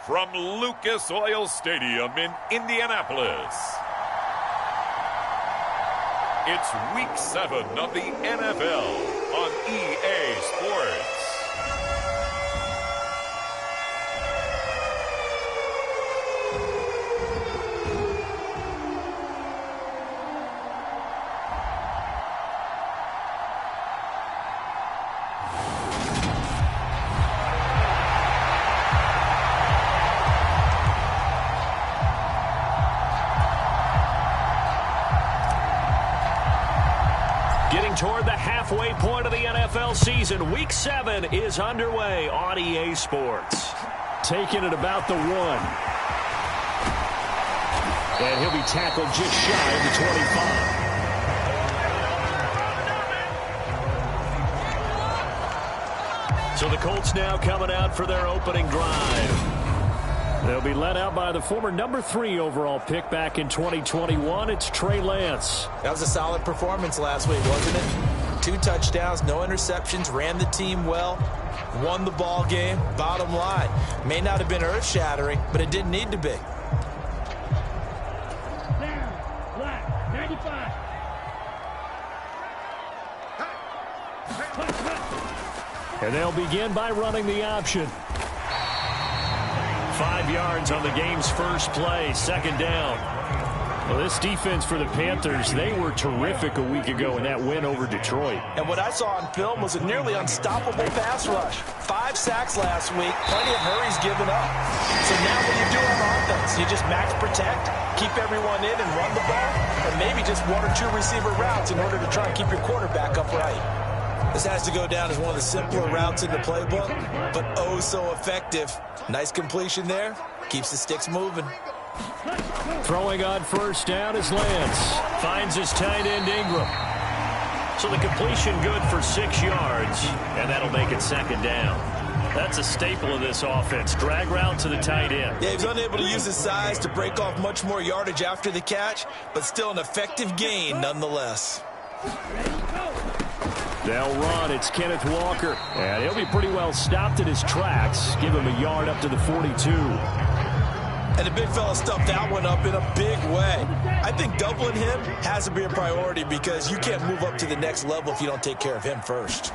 from Lucas Oil Stadium in Indianapolis. It's Week 7 of the NFL on EA Sports. Toward the halfway point of the NFL season, Week 7 is underway on EA Sports. Taking it about the 1. And he'll be tackled just shy of the 25. So the Colts now coming out for their opening drive. They'll be led out by the former number 3 overall pick back in 2021. It's Trey Lance. That was a solid performance last week, wasn't it? 2 touchdowns, no interceptions, ran the team well, won the ball game. Bottom line, may not have been earth-shattering, but it didn't need to be. Down, black, 95. And they'll begin by running the option. 5 yards on the game's first play, second down. Well, this defense for the Panthers, they were terrific a week ago in that win over Detroit. And what I saw on film was a nearly unstoppable pass rush. 5 sacks last week, plenty of hurries given up. So now what do you do on offense? You just max protect, keep everyone in and run the ball, or maybe just 1 or 2 receiver routes in order to try and keep your quarterback upright. This has to go down as one of the simpler routes in the playbook, but oh so effective. Nice completion there. Keeps the sticks moving. Throwing on first down is Lance. Finds his tight end Ingram. So the completion good for 6 yards, and that'll make it second down. That's a staple of this offense. Drag route to the tight end. Yeah, he's unable to use his size to break off much more yardage after the catch, but still an effective gain nonetheless. They'll run. It's Kenneth Walker. And he'll be pretty well stopped in his tracks. Give him a yard up to the 42. And the big fella stuffed that one up in a big way. I think doubling him has to be a priority because you can't move up to the next level if you don't take care of him first.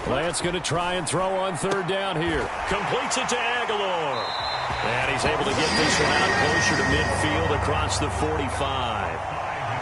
Lance going to try and throw on third down here. Completes it to Aguilar. And he's able to get this one out closer to midfield across the 45.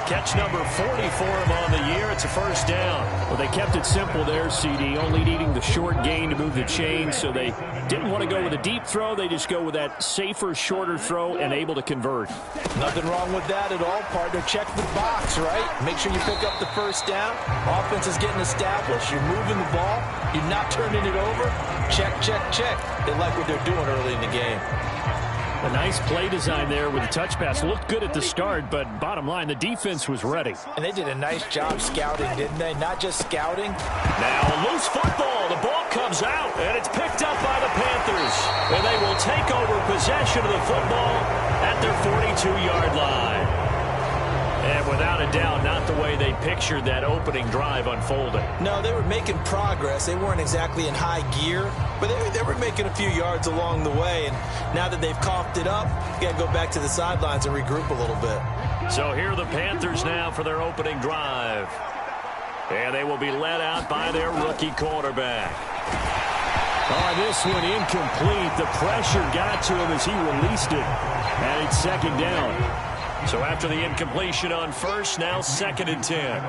Catch number 40 for him on the year. It's a first down. Well, they kept it simple there, CD, only needing the short gain to move the chain, so they didn't want to go with a deep throw. They just go with that safer, shorter throw and able to convert. Nothing wrong with that at all, partner. Check the box, right? Make sure you pick up the first down. Offense is getting established. You're moving the ball. You're not turning it over. Check, check, check. They like what they're doing early in the game. A nice play design there with the touch pass. Looked good at the start, but bottom line, the defense was ready. And they did a nice job scouting, didn't they? Not just scouting. Now a loose football. The ball comes out, and it's picked up by the Panthers. And they will take over possession of the football at their 42-yard line. And without a doubt, not the way they pictured that opening drive unfolding. No, they were making progress. They weren't exactly in high gear, but they were making a few yards along the way. And now that they've coughed it up, you got to go back to the sidelines and regroup a little bit. So here are the Panthers now for their opening drive. And they will be led out by their rookie quarterback. Oh, this one incomplete. The pressure got to him as he released it. And it's second down. So after the incompletion on first, now second and 10.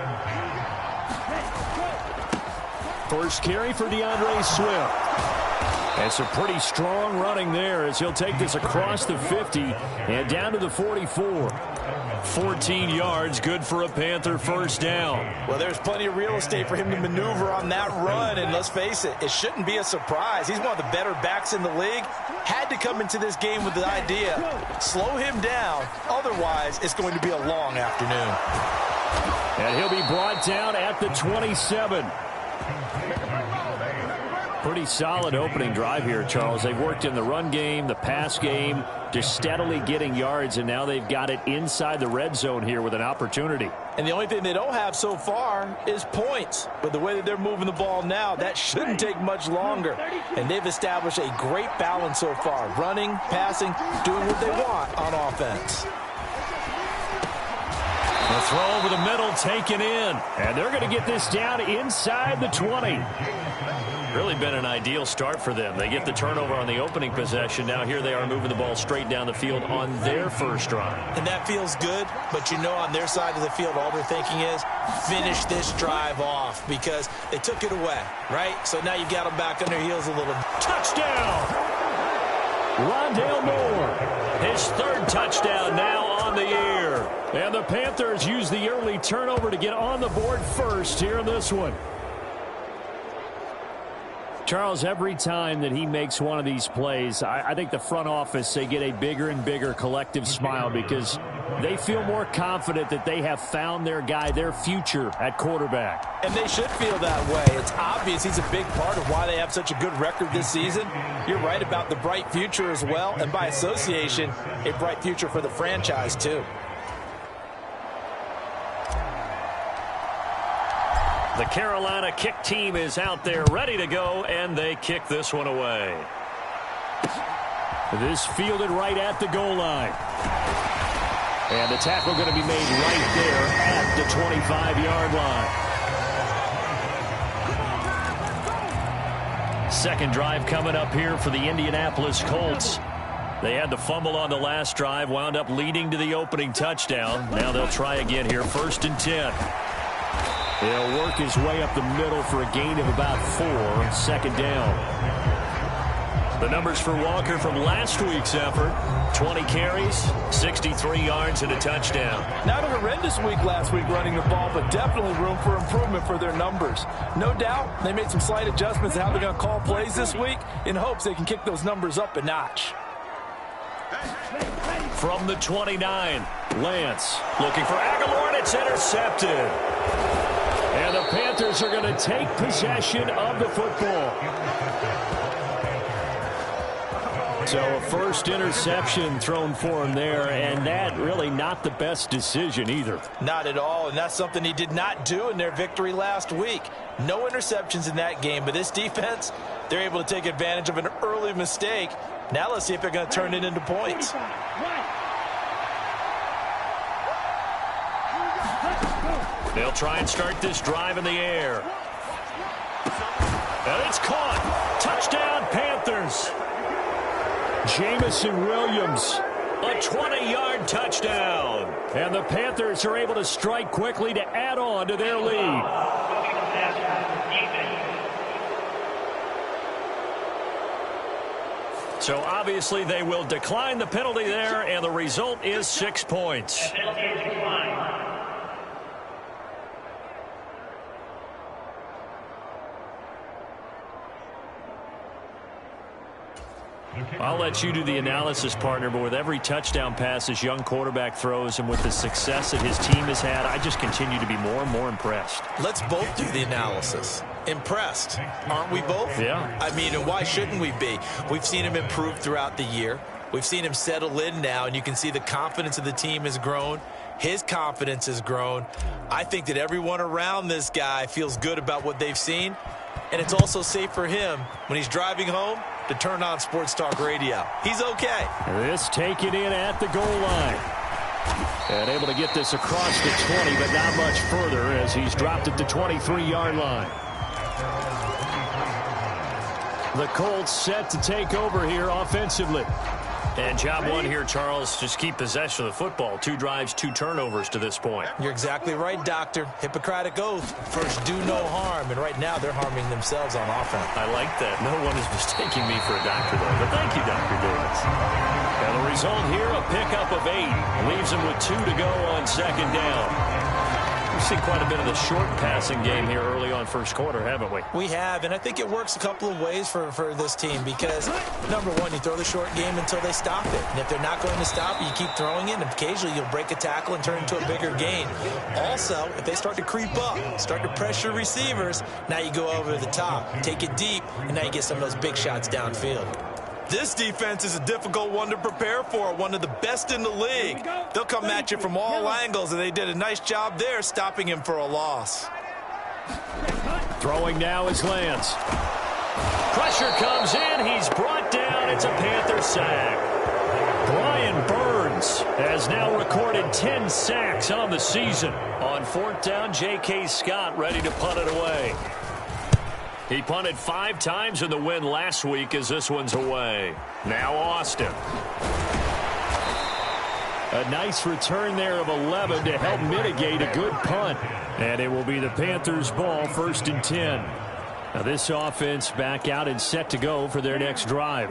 First carry for DeAndre Swift. And some pretty strong running there as he'll take this across the 50 and down to the 44. 14 yards, good for a Panther first down. Well, there's plenty of real estate for him to maneuver on that run, and let's face it, it shouldn't be a surprise. He's one of the better backs in the league. Had to come into this game with the idea, slow him down, otherwise it's going to be a long afternoon. And he'll be brought down at the 27. Pretty solid opening drive here, Charles. They've worked in the run game, the pass game, just steadily getting yards, and now they've got it inside the red zone here with an opportunity. And the only thing they don't have so far is points. But the way that they're moving the ball now, that shouldn't take much longer. And they've established a great balance so far. Running, passing, doing what they want on offense. The throw over the middle taken in. And they're going to get this down inside the 20. Really been an ideal start for them. They get the turnover on the opening possession. Now here they are moving the ball straight down the field on their first drive. And that feels good, but you know on their side of the field all they're thinking is finish this drive off because they took it away, right? So now you got them back on their heels a little. Touchdown! Rondale Moore. His third touchdown now on the year. And the Panthers use the early turnover to get on the board first here in this one. Charles, every time that he makes one of these plays, I think the front office, they get a bigger and bigger collective smile because they feel more confident that they have found their guy, their future at quarterback. And they should feel that way. It's obvious he's a big part of why they have such a good record this season. You're right about the bright future as well, and by association, a bright future for the franchise too. The Carolina kick team is out there ready to go, and they kick this one away. This fielded right at the goal line. And the tackle going to be made right there at the 25-yard line. Second drive coming up here for the Indianapolis Colts. They had the fumble on the last drive, wound up leading to the opening touchdown. Now they'll try again here, 1st and 10. He'll work his way up the middle for a gain of about 4, 2nd down. The numbers for Walker from last week's effort, 20 carries, 63 yards, and a touchdown. Not a horrendous week last week running the ball, but definitely room for improvement for their numbers. No doubt they made some slight adjustments to how they're going to call plays this week in hopes they can kick those numbers up a notch. From the 29, Lance looking for Aguilar, and it's intercepted. And the Panthers are going to take possession of the football. So a first interception thrown for him there, and that really not the best decision either. Not at all, and that's something he did not do in their victory last week. No interceptions in that game, but this defense, they're able to take advantage of an early mistake. Now let's see if they're going to turn it into points. They'll try and start this drive in the air. And it's caught. Touchdown, Panthers. Jamison Williams, a 20-yard touchdown. And the Panthers are able to strike quickly to add on to their lead. So obviously they will decline the penalty there, and the result is 6 points. I'll let you do the analysis, partner, but with every touchdown pass this young quarterback throws and with the success that his team has had, I just continue to be more and more impressed. Let's both do the analysis. Impressed, aren't we both? Yeah. I mean, and why shouldn't we be? We've seen him improve throughout the year. We've seen him settle in now, and you can see the confidence of the team has grown. His confidence has grown. I think that everyone around this guy feels good about what they've seen, and it's also safe for him when he's driving home to turn on Sports Talk Radio. He's okay. This taken in at the goal line. And able to get this across the 20, but not much further as he's dropped at the 23-yard line. The Colts set to take over here offensively. And job one here, Charles, just keep possession of the football. 2 drives, 2 turnovers to this point. You're exactly right, Doctor. Hippocratic oath. First, do no harm. And right now, they're harming themselves on offense. I like that. No one is mistaking me for a doctor, though. But thank you, Dr. Davis. And the result here, a pickup of 8. Leaves him with 2 to go on 2nd down. seen quite a bit of the short passing game here early on first quarter, haven't we? We have, and I think it works a couple of ways for this team because, number one, you throw the short game until they stop it. And if they're not going to stop it, you keep throwing it, and occasionally you'll break a tackle and turn it into a bigger gain. Also, if they start to creep up, start to pressure receivers, now you go over the top, take it deep, and now you get some of those big shots downfield. This defense is a difficult one to prepare for, one of the best in the league. They'll come at you from all angles, and they did a nice job there stopping him for a loss. Throwing now is Lance. Pressure comes in. He's brought down. It's a Panther sack. Brian Burns has now recorded 10 sacks on the season. On fourth down, J.K. Scott ready to punt it away. He punted 5 times in the win last week as this one's away. Now Austin. A nice return there of 11 to help mitigate a good punt. And it will be the Panthers' ball, 1st and 10. Now this offense back out and set to go for their next drive.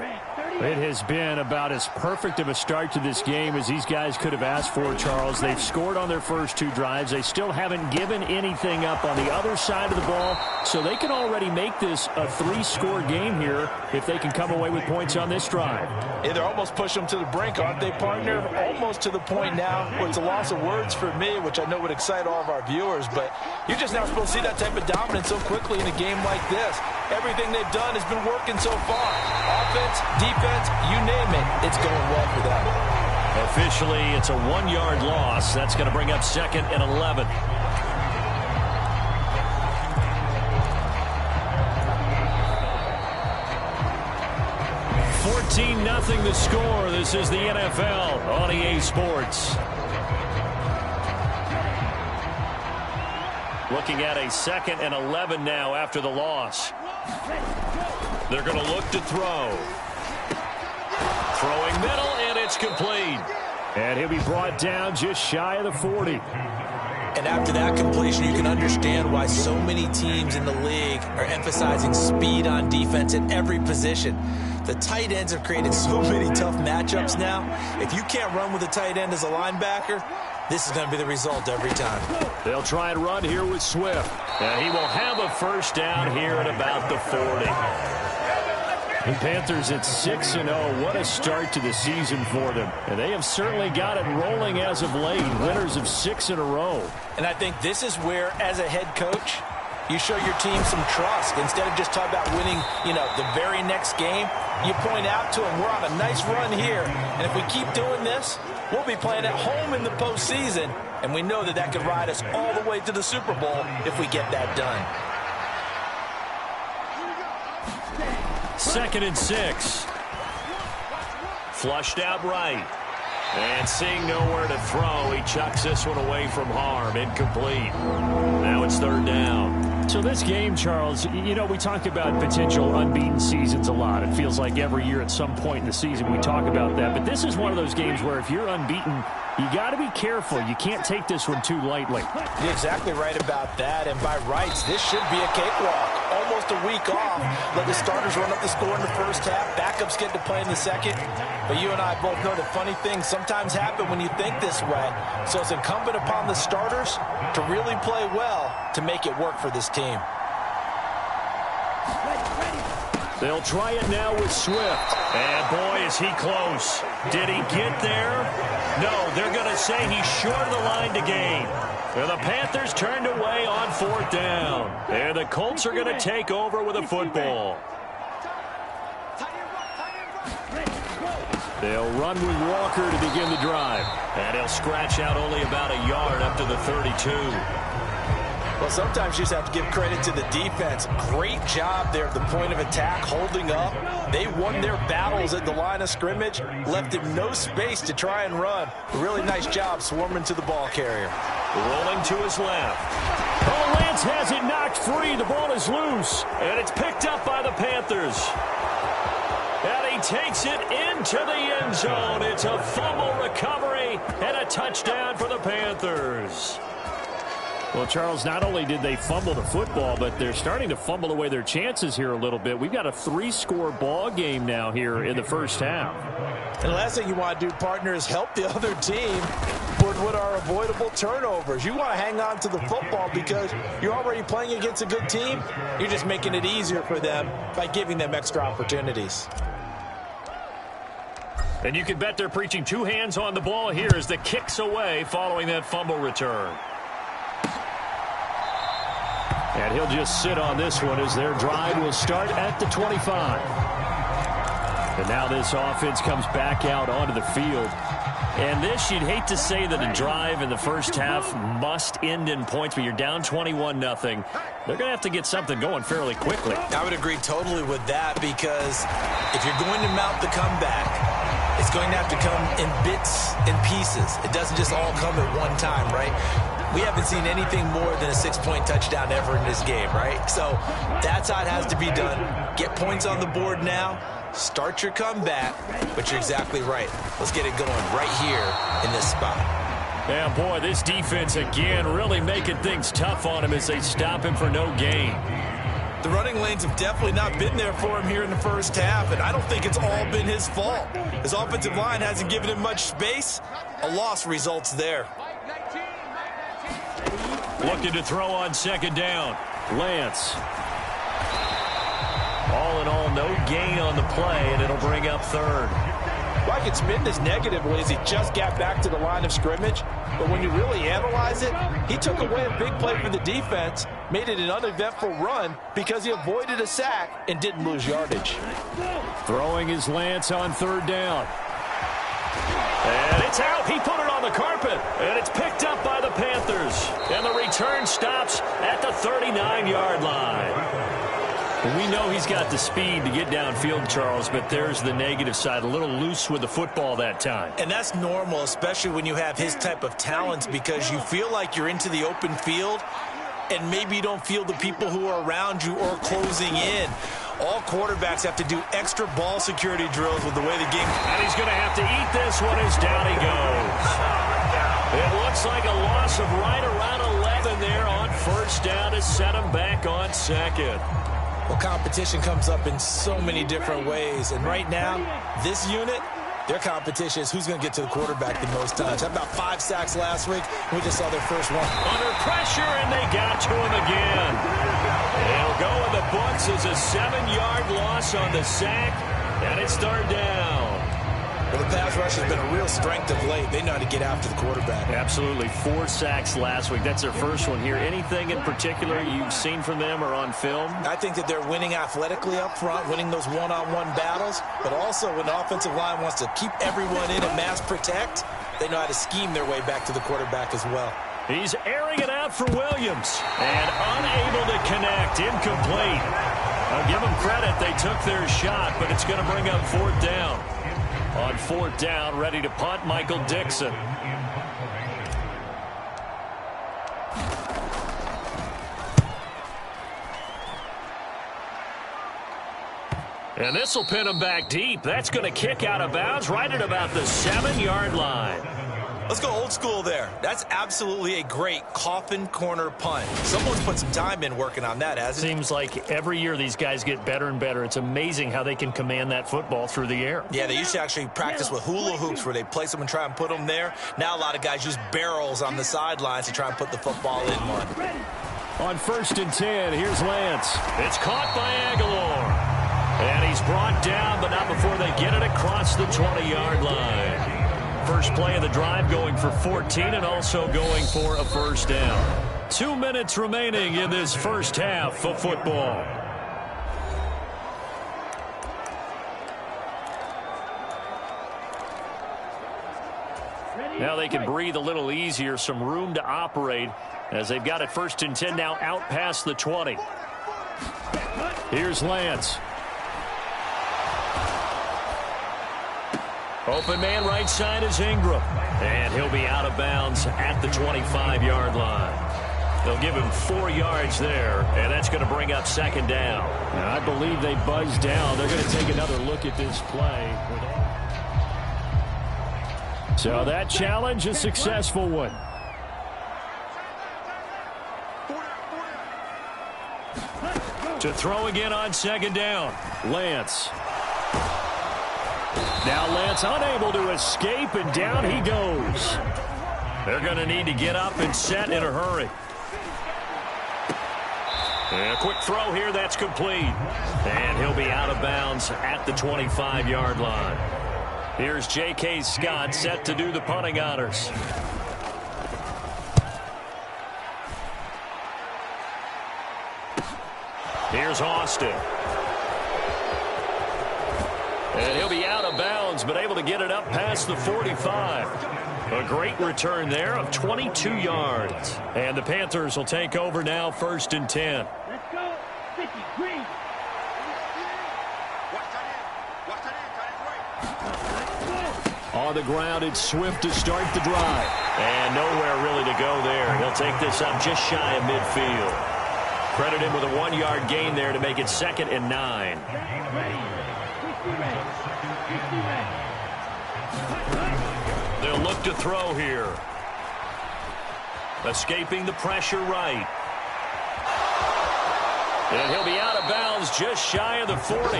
It has been about as perfect of a start to this game as these guys could have asked for, Charles. They've scored on their first 2 drives. They still haven't given anything up on the other side of the ball, so they can already make this a 3-score game here if they can come away with points on this drive. Yeah, they're almost pushing them to the brink, aren't they, partner? Almost to the point now where it's a loss of words for me, which I know would excite all of our viewers, but you're just not supposed to see that type of dominance so quickly in a game like this. Everything they've done has been working so far. Offense, defense, you name it, it's going well for them. Officially, it's a 1-yard loss. That's going to bring up 2nd and 11. (14-0) the score. This is the NFL on EA Sports. Looking at a 2nd and 11 now after the loss. They're going to look to throw. Throwing middle, and it's complete. And he'll be brought down just shy of the 40. And after that completion, you can understand why so many teams in the league are emphasizing speed on defense at every position. The tight ends have created so many tough matchups now. If you can't run with a tight end as a linebacker, this is going to be the result every time. They'll try and run here with Swift. And he will have a first down here at about the 40. The Panthers at 6-0. What a start to the season for them. And they have certainly got it rolling as of late. Winners of 6 in a row. And I think this is where, as a head coach, you show your team some trust. Instead of just talking about winning, the very next game, you point out to them, we're on a nice run here. And if we keep doing this, we'll be playing at home in the postseason. And we know that could ride us all the way to the Super Bowl if we get that done. 2nd and 6. Flushed out right. And seeing nowhere to throw, he chucks this one away from harm. Incomplete. Now it's 3rd down. So this game, Charles, we talk about potential unbeaten seasons a lot. It feels like every year at some point in the season we talk about that. But this is one of those games where if you're unbeaten, you got to be careful. You can't take this one too lightly. You're exactly right about that. And by rights, this should be a cakewalk. Almost a week off. Let the starters run up the score in the first half. Backups get to play in the second. But you and I both know that funny things sometimes happen when you think this way. So it's incumbent upon the starters to really play well to make it work for this team. They'll try it now with Swift. And boy, is he close. Did he get there? No, they're going to say he's short of the line to gain. And the Panthers turned away on 4th down. And the Colts are going to take over with a football. They'll run with Walker to begin the drive. And he'll scratch out only about a yard up to the 32. Well, sometimes you just have to give credit to the defense. Great job there at the point of attack, holding up. They won their battles at the line of scrimmage, left him no space to try and run. A really nice job swarming to the ball carrier. Rolling to his left. Oh, Lance has it knocked free. The ball is loose. And it's picked up by the Panthers. And he takes it into the end zone. It's a fumble recovery and a touchdown for the Panthers. Well, Charles, not only did they fumble the football, but they're starting to fumble away their chances here a little bit. We've got a 3-score ball game now here in the first half. And the last thing you want to do, partner, is help the other team what are avoidable turnovers. You want to hang on to the football because you're already playing against a good team. You're just making it easier for them by giving them extra opportunities. And you can bet they're preaching two hands on the ball here as the kick's away following that fumble return. And he'll just sit on this one as their drive will start at the 25. And now this offense comes back out onto the field. And this, you'd hate to say that a drive in the first half must end in points, but you're down 21-0. They're going to have to get something going fairly quickly. I would agree totally with that because if you're going to mount the comeback, it's going to have to come in bits and pieces. It doesn't just all come at one time, right? We haven't seen anything more than a 6-point touchdown ever in this game, right? So that's how it has to be done. Get points on the board now. Start your comeback, but you're exactly right. Let's get it going right here in this spot. Yeah, boy, this defense again really making things tough on him as they stop him for no gain. The running lanes have definitely not been there for him here in the first half, and I don't think it's all been his fault. His offensive line hasn't given him much space. A loss results there. Looking to throw on second down. Lance. All in all, no gain on the play, and it'll bring up third. Well, I could spin this negatively as he just got back to the line of scrimmage. But when you really analyze it, he took away a big play for the defense, made it an uneventful run because he avoided a sack and didn't lose yardage. Throwing his Lance on third down. And it's out. He put it on the carpet. And it's picked up by the Panthers. And the return stops at the 39-yard line. We know he's got the speed to get downfield, Charles, but there's the negative side. A little loose with the football that time. And that's normal, especially when you have his type of talents, because you feel like you're into the open field and maybe you don't feel the people who are around you or closing in. All quarterbacks have to do extra ball security drills with the way the game. And he's going to have to eat this one as down he goes. It looks like a loss of right around 11 there on first down to set him back on second. Well, competition comes up in so many different ways. And right now, this unit, their competition is who's going to get to the quarterback the most times. How about 5 sacks last week? We just saw their first one. Under pressure, and they got to him again. It'll go in the books as a 7-yard loss on the sack, and it's third down. Well, the pass rush has been a real strength of late. They know how to get after the quarterback. Absolutely. 4 sacks last week. That's their first one here. Anything in particular you've seen from them or on film? I think that they're winning athletically up front, winning those one-on-one battles, but also when the offensive line wants to keep everyone in and mass protect, they know how to scheme their way back to the quarterback as well. He's airing it out for Williams and unable to connect. Incomplete. I'll give them credit. They took their shot, but it's going to bring up fourth down. On fourth down, ready to punt, Michael Dixon. And this will pin him back deep. That's going to kick out of bounds right at about the 7-yard line. Let's go old school there. That's absolutely a great coffin corner punt. Someone's put some time in working on that, hasn't it? Seems like every year these guys get better and better. It's amazing how they can command that football through the air. Yeah, they used to actually practice with hula hoops where they place them and try and put them there. Now a lot of guys use barrels on the sidelines to try and put the football in one. On 1st and 10, here's Lance. It's caught by Aguilar. And he's brought down, but not before they get it across the 20-yard line. First play of the drive going for 14 and also going for a first down. 2 minutes remaining in this first half of football. Now they can breathe a little easier, some room to operate as they've got it 1st and 10 now out past the 20. Here's Lance. Open man right side is Ingram. And he'll be out of bounds at the 25-yard line. They'll give him 4 yards there, and that's going to bring up second down. Now, I believe they buzzed down. They're going to take another look at this play. So that challenge, a successful one. To throw again on second down. Lance. Now Lance unable to escape, and down he goes. They're going to need to get up and set in a hurry. And a quick throw here, that's complete. And he'll be out of bounds at the 25-yard line. Here's J.K. Scott set to do the punting honors. Here's Austin. And he'll be out of bounds, but able to get it up past the 45. A great return there of 22 yards. And the Panthers will take over now, 1st and 10. Let's go. 50, green. On the ground, it's Swift to start the drive. And nowhere really to go there. He'll take this up just shy of midfield. Credit him with a 1-yard gain there to make it 2nd and 9. They'll look to throw here. Escaping the pressure right. And he'll be out of bounds just shy of the 40.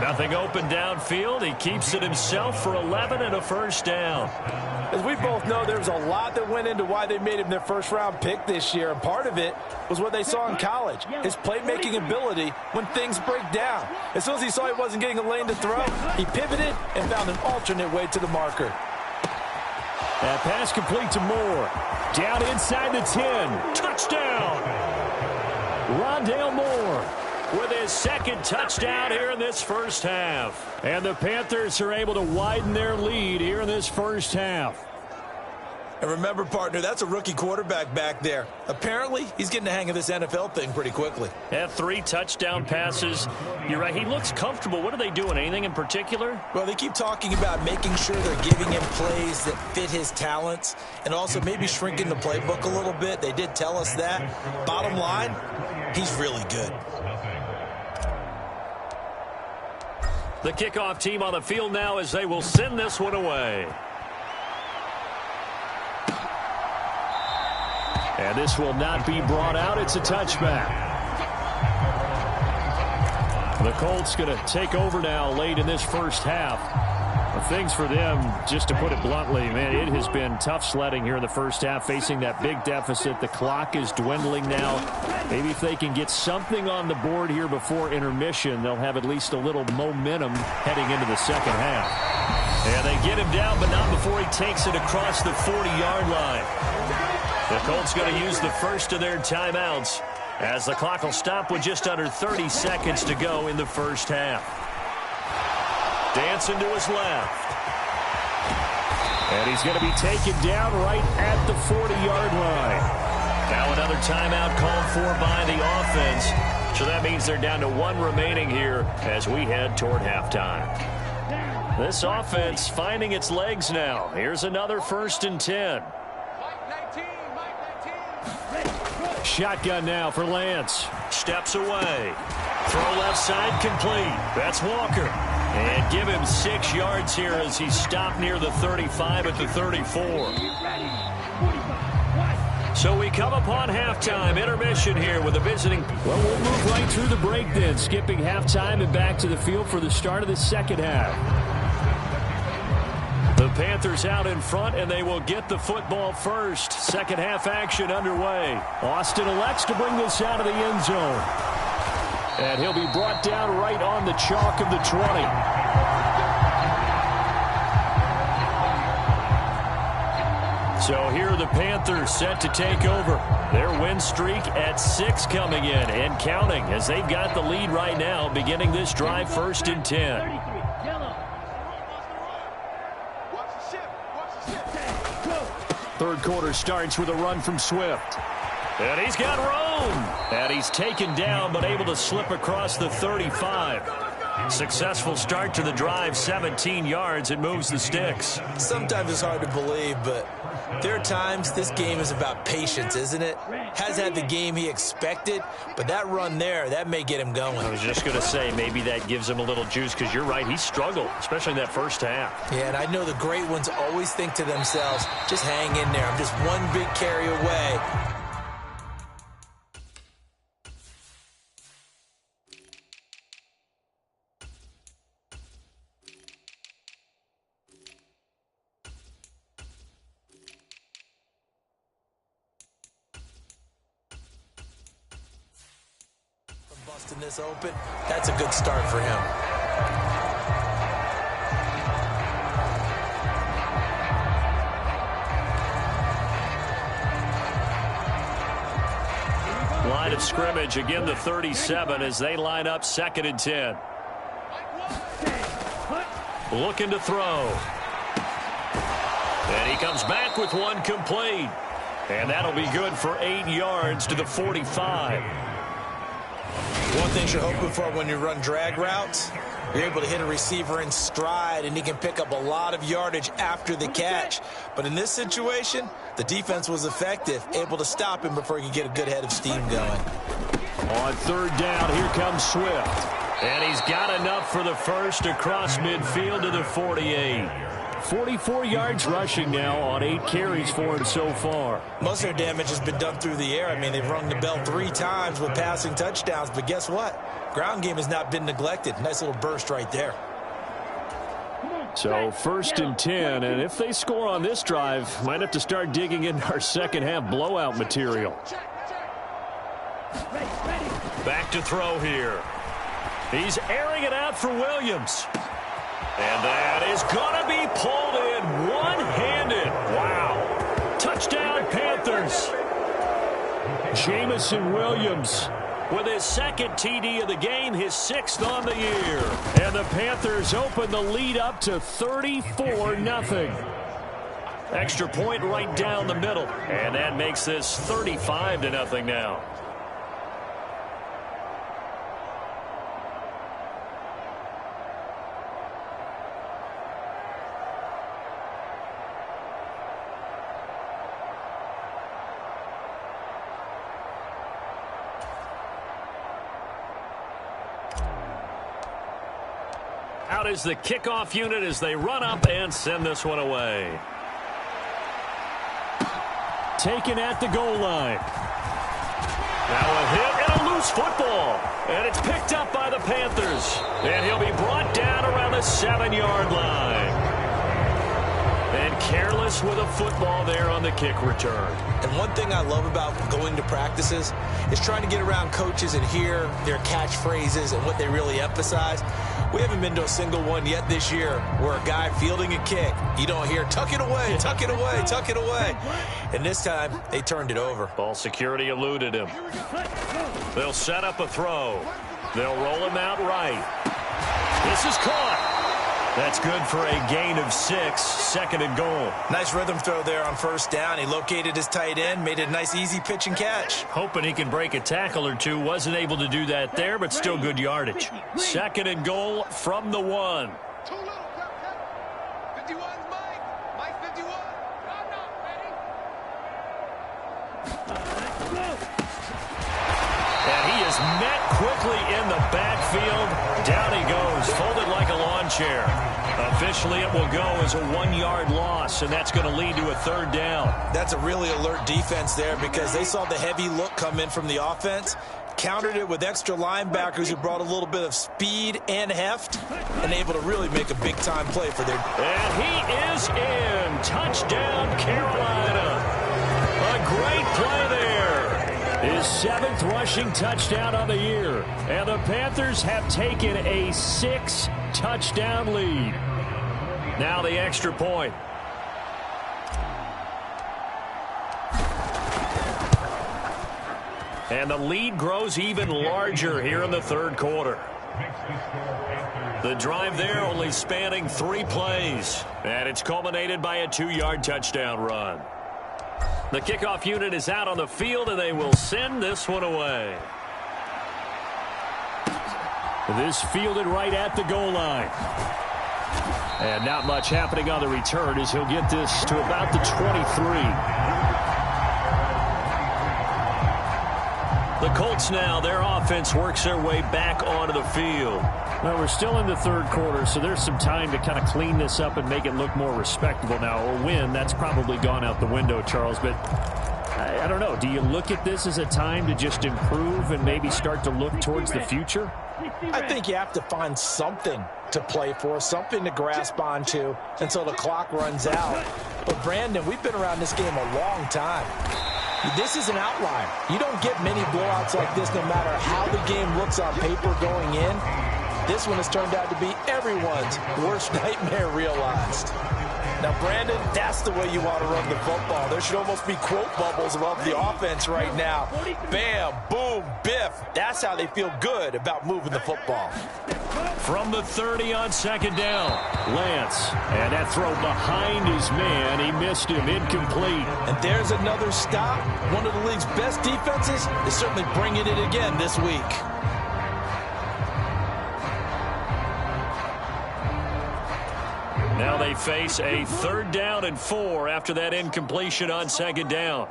Nothing open downfield. He keeps it himself for 11 and a 1st down. As we both know, there's a lot that went into why they made him their first-round pick this year. And part of it was what they saw in college, his playmaking ability when things break down. As soon as he saw he wasn't getting a lane to throw, he pivoted and found an alternate way to the marker. That pass complete to Moore. Down inside the 10. Touchdown! Rondale Moore with his 2nd touchdown here in this first half. And the Panthers are able to widen their lead here in this first half. And remember, partner, that's a rookie quarterback back there. Apparently, he's getting the hang of this NFL thing pretty quickly. Yeah, 3 touchdown passes. You're right, he looks comfortable. What are they doing? Anything in particular? Well, they keep talking about making sure they're giving him plays that fit his talents and also maybe shrinking the playbook a little bit. They did tell us that. Bottom line, he's really good. The kickoff team on the field now as they will send this one away. And this will not be brought out. It's a touchback. The Colts going to take over now late in this first half. Things for them, just to put it bluntly, man, it has been tough sledding here in the first half, facing that big deficit. The clock is dwindling now. Maybe if they can get something on the board here before intermission, they'll have at least a little momentum heading into the second half. And they get him down, but not before he takes it across the 40-yard line. The Colts going to use the first of their timeouts as the clock will stop with just under 30 seconds to go in the first half. Dancing to his left. And he's going to be taken down right at the 40-yard line. Now another timeout called for by the offense. So that means they're down to 1 remaining here as we head toward halftime. This offense finding its legs now. Here's another 1st and 10. Shotgun now for Lance. Steps away. Throw left side complete. That's Walker. And give him 6 yards here as he stopped near the 35 at the 34. So we come upon halftime. Intermission here with the visiting. Well, we'll move right through the break then. Skipping halftime and back to the field for the start of the second half. The Panthers out in front, and they will get the football first. Second half action underway. Austin elects to bring this out of the end zone. And he'll be brought down right on the chalk of the 20. So here are the Panthers set to take over. Their win streak at 6 coming in and counting as they've got the lead right now beginning this drive 1st and 10. Third quarter starts with a run from Swift. And he's got room. And he's taken down but able to slip across the 35. Successful start to the drive, 17 yards. It moves the sticks. Sometimes it's hard to believe, but there are times this game is about patience, isn't it? Has had the game he expected, but that run there, that may get him going. I was just going to say, maybe that gives him a little juice because you're right, he struggled, especially in that first half. Yeah, and I know the great ones always think to themselves, just hang in there. I'm just one big carry away. busting this open, that's a good start for him. Line of scrimmage, again the 37 as they line up 2nd and 10. Looking to throw. And he comes back with one complete. And that'll be good for 8 yards to the 45. One thing you're hoping for when you run drag routes, you're able to hit a receiver in stride, and he can pick up a lot of yardage after the catch. But in this situation, the defense was effective, able to stop him before he could get a good head of steam going. On 3rd down, here comes Swift. And he's got enough for the first across midfield to the 48. 44 yards rushing now on 8 carries for him so far. Most of their damage has been done through the air. I mean, they've rung the bell 3 times with passing touchdowns, but guess what? Ground game has not been neglected. Nice little burst right there. So 1st and 10, and if they score on this drive, might have to start digging into our second half blowout material. Back to throw here. He's airing it out for Williams. And that is going to be pulled in one-handed. Wow. Touchdown, Panthers. Jameson Williams with his 2nd TD of the game, his 6th on the year. And the Panthers open the lead up to 34-0. Extra point right down the middle. And that makes this 35-0 now. Out is the kickoff unit as they run up and send this one away. Taken at the goal line. Now a hit and a loose football. And it's picked up by the Panthers. And he'll be brought down around the 7-yard line. And careless with a football there on the kick return. And one thing I love about going to practices is trying to get around coaches and hear their catchphrases and what they really emphasize. We haven't been to a single one yet this year where a guy fielding a kick, you don't hear, tuck it away, tuck it away, tuck it away. And this time, they turned it over. Ball security eluded him. They'll set up a throw. They'll roll him out right. This is caught. That's good for a gain of 6, 2nd and goal. Nice rhythm throw there on 1st down. He located his tight end, made it a nice easy pitch and catch. Hoping he can break a tackle or two. Wasn't able to do that there, but still good yardage. 2nd and goal from the 1. Too little, 51's Mike. Mike 51. I'm not ready. And he is met quickly in the backfield. Down he goes, folded like a lawn chair. Officially, it will go as a 1-yard loss, and that's going to lead to a 3rd down. That's a really alert defense there because they saw the heavy look come in from the offense, countered it with extra linebackers who brought a little bit of speed and heft, and able to really make a big-time play for their... And he is in. Touchdown, Carolina. A great play there. His 7th rushing touchdown on the year. And the Panthers have taken a 6-touchdown lead. Now the extra point. And the lead grows even larger here in the 3rd quarter. The drive there only spanning 3 plays. And it's culminated by a 2-yard touchdown run. The kickoff unit is out on the field, and they will send this one away. This fielded right at the goal line. And not much happening on the return as he'll get this to about the 23. The Colts now, their offense works their way back onto the field. Well, we're still in the 3rd quarter, so there's some time to kind of clean this up and make it look more respectable now. A win, that's probably gone out the window, Charles, but I don't know. Do you look at this as a time to just improve and maybe start to look towards the future? I think you have to find something to play for, something to grasp onto until the clock runs out. But, Brandon, we've been around this game a long time. This is an outlier. You don't get many blowouts like this no matter how the game looks on paper going in. This one has turned out to be everyone's worst nightmare realized. Now, Brandon, that's the way you want to run the football. There should almost be quote bubbles above the offense right now. Bam, boom, biff. That's how they feel good about moving the football. From the 30 on second down, Lance. And that throw behind his man. He missed him, incomplete. And there's another stop. One of the league's best defenses is certainly bringing it again this week. Now they face a 3rd down and 4 after that incompletion on second down.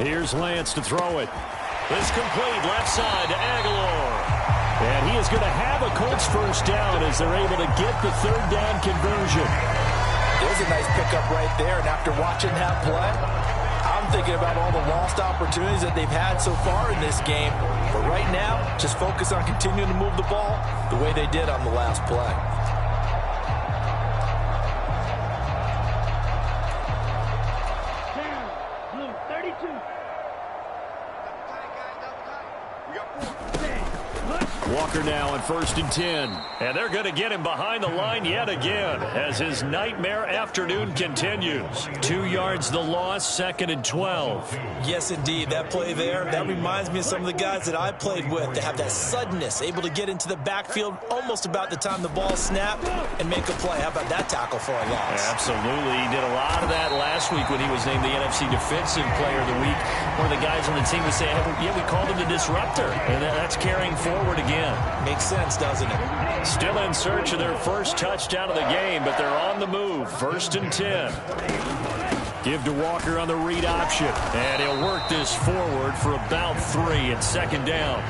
Here's Lance to throw it. It's complete left side to Aguilar. And he is going to have a Colts first down as they're able to get the 3rd down conversion. There's a nice pickup right there. And after watching that play, I'm thinking about all the lost opportunities that they've had so far in this game. But right now, just focus on continuing to move the ball the way they did on the last play. Walker now on 1st and 10. And they're going to get him behind the line yet again as his nightmare afternoon continues. 2 yards the loss, 2nd and 12. Yes, indeed. That play there, that reminds me of some of the guys that I played with. They have that suddenness, able to get into the backfield almost about the time the ball snapped and make a play. How about that tackle for a loss? Absolutely. He did a lot of that last week when he was named the NFC Defensive Player of the Week. One of the guys on the team was saying, yeah, we called him the disruptor. And that's carrying forward again. Makes sense, doesn't it? Still in search of their first touchdown of the game, but they're on the move. 1st and 10. Give to Walker on the read option. And he'll work this forward for about 3 and 2nd down.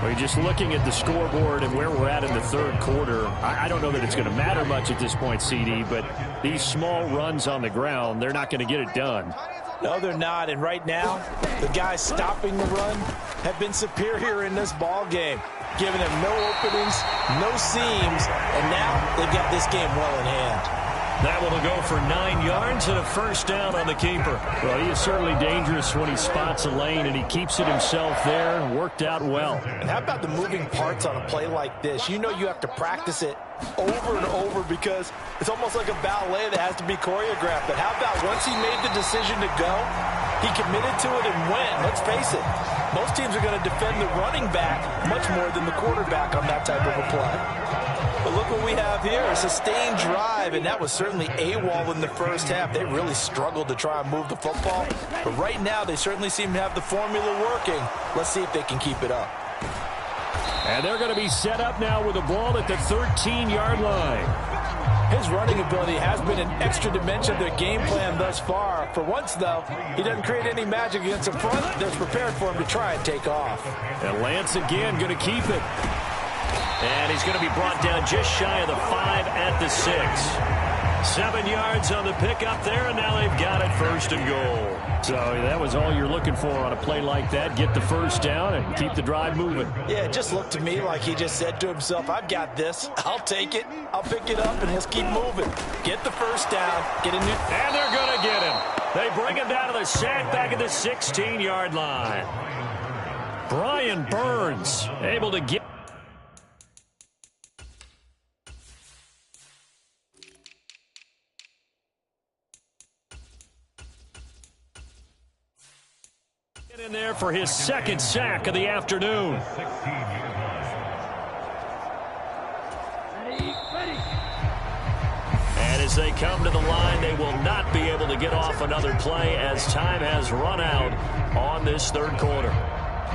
Well, just looking at the scoreboard and where we're at in the 3rd quarter, I don't know that it's going to matter much at this point, CD, but these small runs on the ground, they're not going to get it done. No, they're not. And right now, the guys stopping the run have been superior in this ball game, giving them no openings, no seams, and now they've got this game well in hand. That will go for 9 yards and a first down on the keeper. Well, he is certainly dangerous when he spots a lane, and he keeps it himself there and worked out well. And how about the moving parts on a play like this? You know you have to practice it over and over because it's almost like a ballet that has to be choreographed. But how about once he made the decision to go, he committed to it and went. Let's face it, most teams are going to defend the running back much more than the quarterback on that type of a play. But look what we have here, a sustained drive, and that was certainly AWOL in the first half. They really struggled to try and move the football. But right now, they certainly seem to have the formula working. Let's see if they can keep it up. And they're going to be set up now with a ball at the 13-yard line. His running ability has been an extra dimension of their game plan thus far. For once, though, he doesn't create any magic against the front that's prepared for him to try and take off. And Lance again going to keep it. And he's going to be brought down just shy of the 5 at the 6. 7 yards on the pickup there, and now they've got it 1st and goal. So that was all you're looking for on a play like that. Get the first down and keep the drive moving. Yeah, it just looked to me like he just said to himself, I've got this. I'll take it. I'll pick it up, and he'll keep moving. Get the first down. Get a new... And they're going to get him. They bring him down to the sack back at the 16-yard line. Brian Burns able to get... in there for his 2nd sack of the afternoon. And as they come to the line, they will not be able to get off another play as time has run out on this 3rd quarter.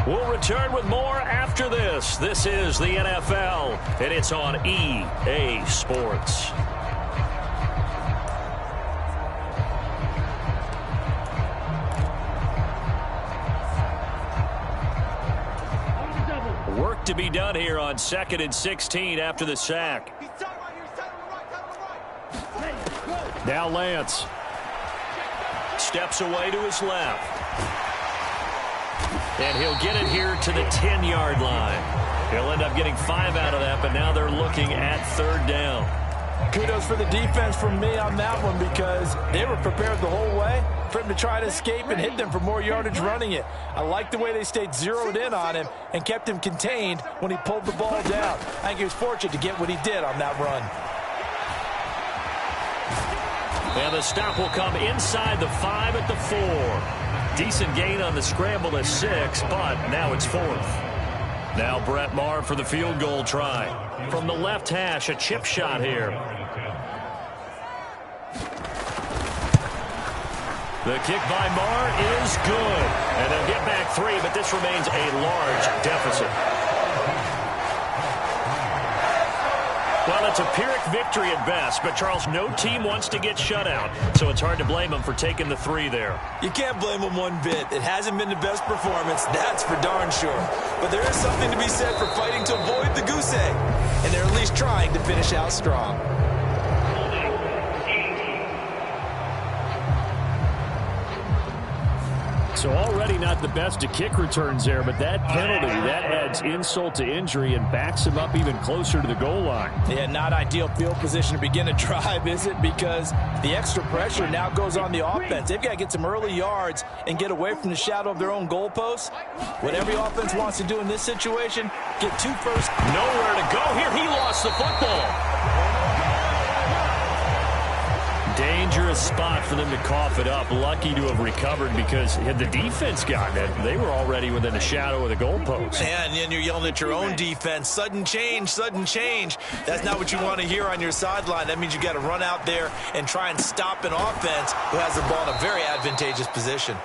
We'll return with more after this. This is the NFL, and it's on EA Sports. Work to be done here on 2nd and 16 after the sack. Now Lance steps away to his left. And he'll get it here to the 10-yard line. He'll end up getting 5 out of that, but now they're looking at 3rd down. Kudos for the defense from me on that one because they were prepared the whole way for him to try to escape and hit them for more yardage running it. I like the way they stayed zeroed in on him and kept him contained when he pulled the ball down. I think he was fortunate to get what he did on that run. And the stop will come inside the 5 at the 4. Decent gain on the scramble at 6, but now it's 4th. Now Brett Maher for the field goal try. From the left hash, a chip shot here. The kick by Maher is good. And they'll get back 3, but this remains a large deficit. Well, it's a Pyrrhic victory at best, but Charles, no team wants to get shut out, so it's hard to blame them for taking the 3 there. You can't blame them one bit. It hasn't been the best performance, that's for darn sure. But there is something to be said for fighting to avoid the goose egg, and they're at least trying to finish out strong. So already not the best of kick returns there, but that penalty, that adds insult to injury and backs him up even closer to the goal line. Yeah, not ideal field position to begin a drive, is it? Because the extra pressure now goes on the offense. They've got to get some early yards and get away from the shadow of their own goalposts. What every offense wants to do in this situation, get 2 first. Nowhere to go here. He lost the football. Dangerous spot for them to cough it up. Lucky to have recovered because had the defense gotten it, they were already within the shadow of the goalpost. And then you're yelling at your own defense. Sudden change, sudden change. That's not what you want to hear on your sideline. That means you got to run out there and try and stop an offense who has the ball in a very advantageous position.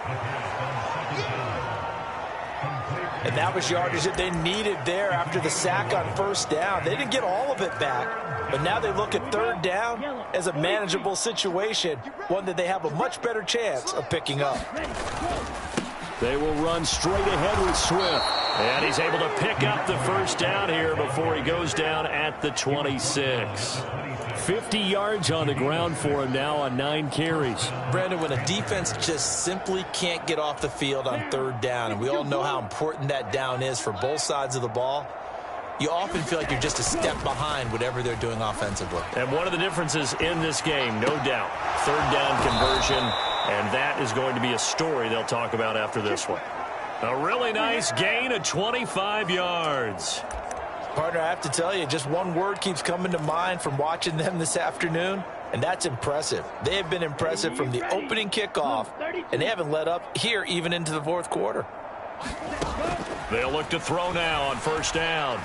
And that was yardage that they needed there after the sack on first down. They didn't get all of it back, but now they look at third down as a manageable situation, one that they have a much better chance of picking up. They will run straight ahead with Swift. And he's able to pick up the first down here before he goes down at the 26. 50 yards on the ground for him now on 9 carries. Brandon, when a defense just simply can't get off the field on third down, and we all know how important that down is for both sides of the ball, you often feel like you're just a step behind whatever they're doing offensively. And one of the differences in this game, no doubt, third down conversion, and that is going to be a story they'll talk about after this one. A really nice gain of 25 yards. Partner, I have to tell you, just one word keeps coming to mind from watching them this afternoon, and that's impressive. They have been impressive from the opening kickoff, and they haven't let up here even into the fourth quarter. They'll look to throw now on first down.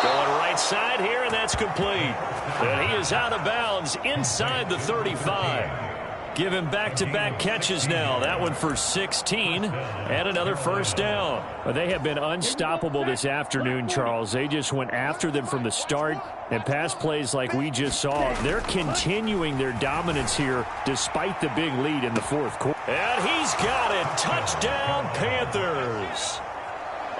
Going right side here, and that's complete. And he is out of bounds inside the 35. Give him back-to-back catches now. That one for 16 and another first down. They have been unstoppable this afternoon, Charles. They just went after them from the start, and pass plays like we just saw. They're continuing their dominance here despite the big lead in the fourth quarter. And he's got it. Touchdown, Panthers.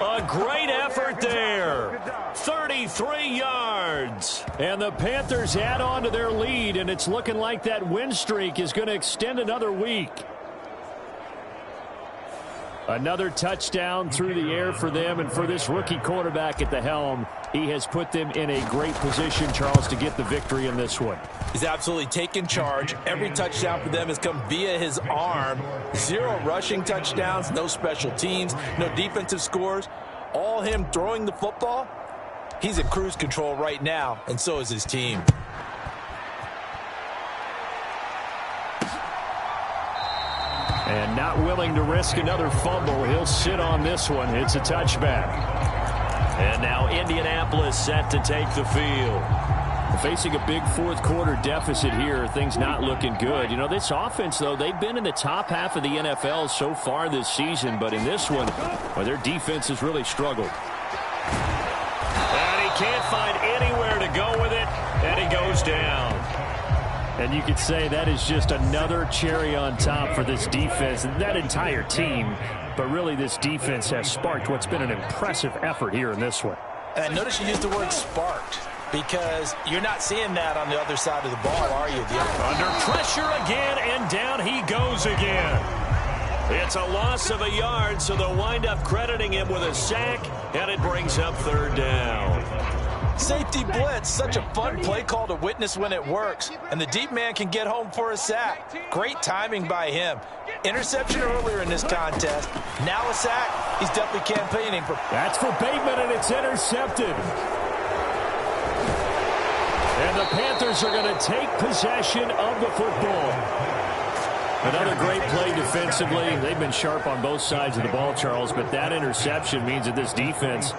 A great effort there. 33 yards. And the Panthers add on to their lead, and it's looking like that win streak is going to extend another week. Another touchdown through the air for them, and for this rookie quarterback at the helm, he has put them in a great position, Charles, to get the victory in this one. He's absolutely taken charge. Every touchdown for them has come via his arm. 0 rushing touchdowns, no special teams, no defensive scores. All him throwing the football. He's in cruise control right now, and so is his team. And not willing to risk another fumble. He'll sit on this one. It's a touchback. And now Indianapolis set to take the field. Facing a big fourth quarter deficit here, things not looking good. You know, this offense, though, they've been in the top half of the NFL so far this season, but in this one, well, their defense has really struggled. And he can't find anywhere to go with it, and he goes down. And you could say that is just another cherry on top for this defense and that entire team. But really, this defense has sparked what's been an impressive effort here in this one. And notice you used the word sparked, because you're not seeing that on the other side of the ball, are you? Under pressure again, and down he goes again. It's a loss of a yard, so they'll wind up crediting him with a sack, and it brings up third down. Safety blitz, such a fun play call to witness when it works. And the deep man can get home for a sack. Great timing by him. Interception earlier in this contest. Now a sack. He's definitely campaigning for. That's for Bateman, and it's intercepted. And the Panthers are going to take possession of the football. Another great play defensively. They've been sharp on both sides of the ball, Charles, but that interception means that this defense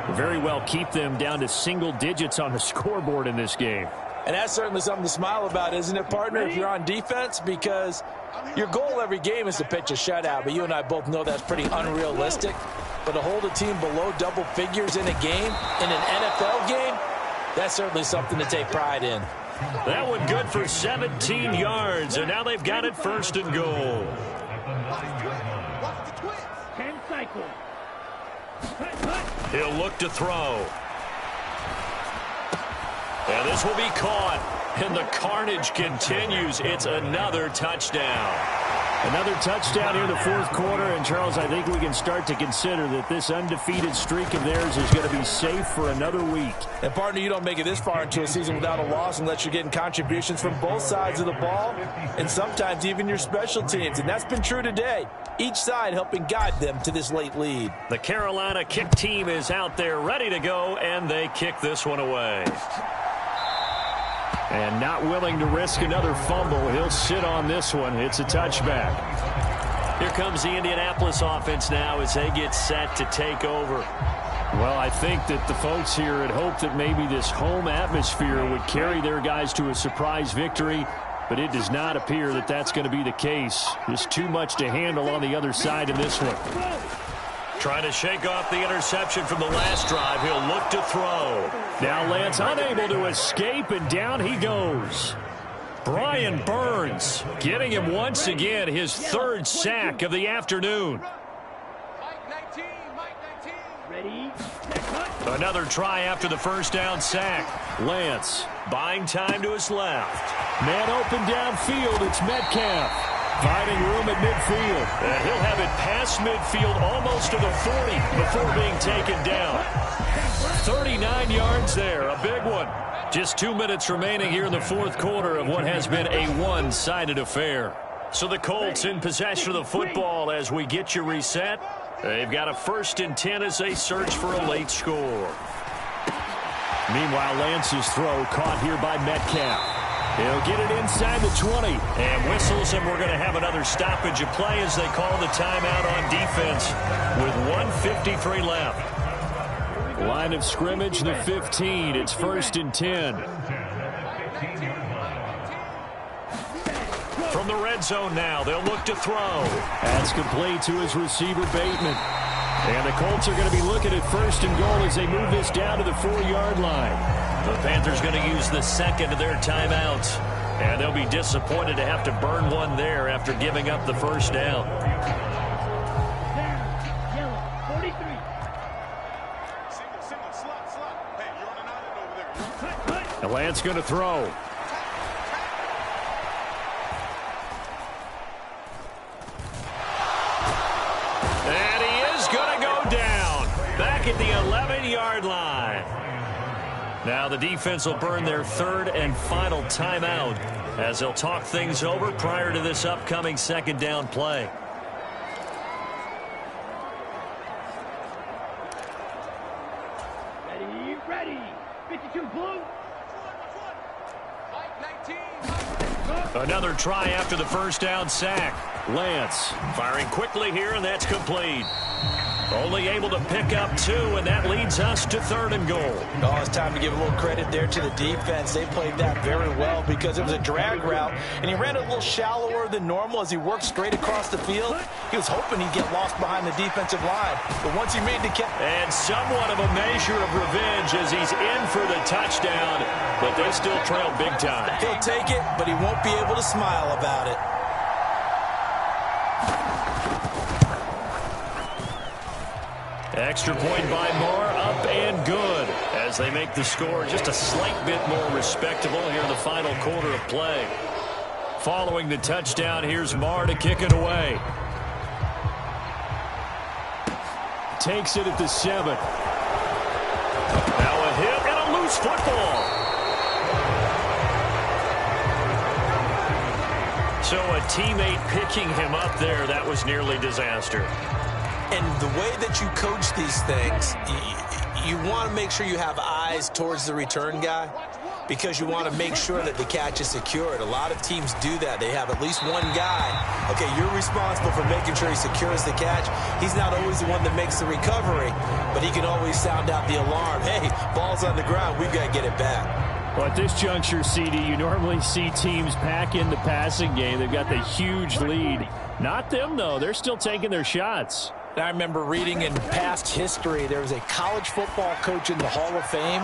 will very well keep them down to single digits on the scoreboard in this game. And that's certainly something to smile about, isn't it, partner, if you're on defense? Because your goal every game is to pitch a shutout, but you and I both know that's pretty unrealistic. But to hold a team below double figures in a game, in an NFL game, that's certainly something to take pride in. That one good for 17 yards, and now they've got it first and goal. 10 cycles. He'll look to throw. And this will be caught, and the carnage continues. It's another touchdown. Another touchdown here in the fourth quarter, and Charles, I think we can start to consider that this undefeated streak of theirs is going to be safe for another week. And partner, you don't make it this far into a season without a loss unless you're getting contributions from both sides of the ball, and sometimes even your special teams, and that's been true today. Each side helping guide them to this late lead. The Carolina kick team is out there ready to go, and they kick this one away. And not willing to risk another fumble. He'll sit on this one. It's a touchback. Here comes the Indianapolis offense now as they get set to take over. Well, I think that the folks here had hoped that maybe this home atmosphere would carry their guys to a surprise victory, but it does not appear that that's going to be the case. There's too much to handle on the other side in this one. Trying to shake off the interception from the last drive. He'll look to throw. Now Lance unable to escape, and down he goes. Brian Burns getting him once again, his third sack of the afternoon. Ready? Another try after the first down sack. Lance buying time to his left. Man open downfield, it's Metcalf. Finding room at midfield. And he'll have it past midfield almost to the 40 before being taken down. 39 yards there, a big one. Just 2 minutes remaining here in the fourth quarter of what has been a one-sided affair. So the Colts in possession of the football as we get you reset. They've got a 1st and 10 as they search for a late score. Meanwhile, Lance's throw caught here by Metcalf. He'll get it inside the 20. And whistles, and we're going to have another stoppage of play as they call the timeout on defense with 1:53 left. Line of scrimmage, the 15. It's 1st and 10. From the red zone now, they'll look to throw. That's complete to his receiver, Bateman. And the Colts are going to be looking at 1st and goal as they move this down to the 4-yard line. The Panthers going to use the second of their timeouts. And they'll be disappointed to have to burn one there after giving up the first down. Yellow, 43. Single, slot. Hey, you're on an island over there. And Lance going to throw. And he is going to go down. Back at the 11-yard line. Now the defense will burn their 3rd and final timeout as they'll talk things over prior to this upcoming 2nd down play. Ready. 52 blue. Another try after the first down sack. Lance firing quickly here, and that's complete. Only able to pick up 2, and that leads us to 3rd and goal. Oh, it's time to give a little credit there to the defense. They played that very well because it was a drag route, and he ran it a little shallower than normal as he worked straight across the field. He was hoping he'd get lost behind the defensive line, but once he made the catch. And somewhat of a measure of revenge as he's in for the touchdown, but they still trail big time. He'll take it, but he won't be able to smile about it. Extra point by Moore, up and good as they make the score just a slight bit more respectable here in the final quarter of play. Following the touchdown, here's Moore to kick it away. Takes it at the 7. Now a hit and a loose football. So a teammate picking him up there, that was nearly disaster. And the way that you coach these things, you want to make sure you have eyes towards the return guy because you want to make sure that the catch is secured. A lot of teams do that. They have at least one guy. Okay, you're responsible for making sure he secures the catch. He's not always the one that makes the recovery, but he can always sound out the alarm. Hey, ball's on the ground. We've got to get it back. Well, at this juncture, CD, you normally see teams pack in the passing game. They've got the huge lead. Not them, though. They're still taking their shots. I remember reading in past history, there was a college football coach in the Hall of Fame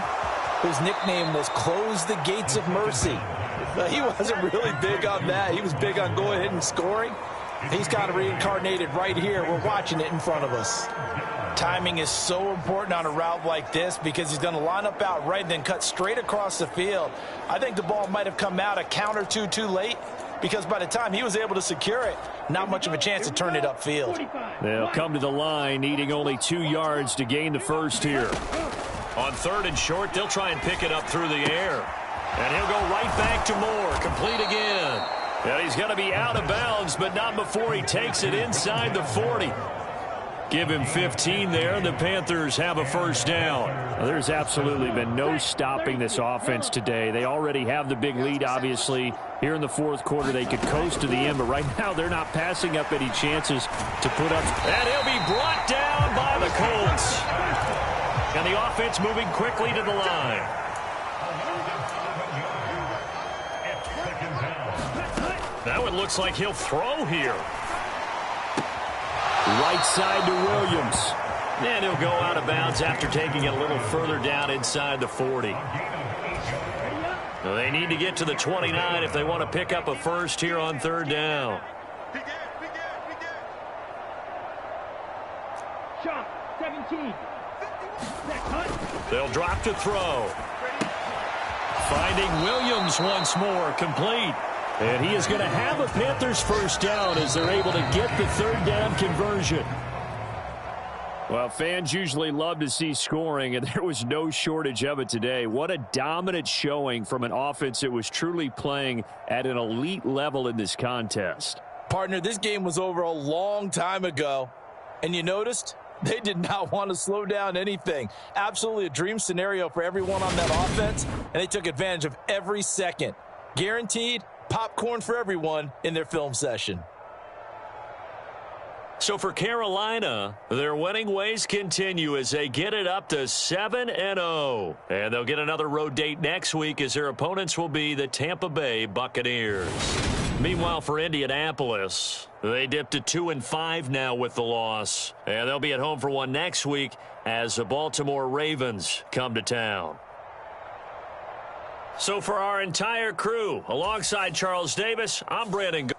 whose nickname was Close the Gates of Mercy. He wasn't really big on that. He was big on go ahead and scoring. He's kind of reincarnated right here. We're watching it in front of us. Timing is so important on a route like this because he's going to line up out right and then cut straight across the field. I think the ball might have come out a count or two too late because by the time he was able to secure it, not much of a chance to turn it upfield. They'll come to the line, needing only 2 yards to gain the first here. On 3rd and short, they'll try and pick it up through the air. And he'll go right back to Moore, complete again. And he's going to be out of bounds, but not before he takes it inside the 40. Give him 15 there, and the Panthers have a first down. Well, there's absolutely been no stopping this offense today. They already have the big lead, obviously. Here in the fourth quarter, they could coast to the end, but right now they're not passing up any chances to put up. And he'll be brought down by the Colts. And the offense moving quickly to the line. Now it looks like he'll throw here. Right side to Williams. And he'll go out of bounds after taking it a little further down inside the 40. So they need to get to the 29 if they want to pick up a first here on 3rd down. Shot 17. They'll drop to throw. Finding Williams once more, complete. And he is going to have a Panthers first down as they're able to get the 3rd down conversion. Well, fans usually love to see scoring, and there was no shortage of it today. What a dominant showing from an offense that was truly playing at an elite level in this contest. Partner, this game was over a long time ago, and you noticed they did not want to slow down anything. Absolutely a dream scenario for everyone on that offense, and they took advantage of every second. Guaranteed popcorn for everyone in their film session. So for Carolina, their winning ways continue as they get it up to 7-0. And they'll get another road date next week as their opponents will be the Tampa Bay Buccaneers. Meanwhile, for Indianapolis, they dipped to 2-5 now with the loss. And they'll be at home for one next week as the Baltimore Ravens come to town. So for our entire crew, alongside Charles Davis, I'm Brandon.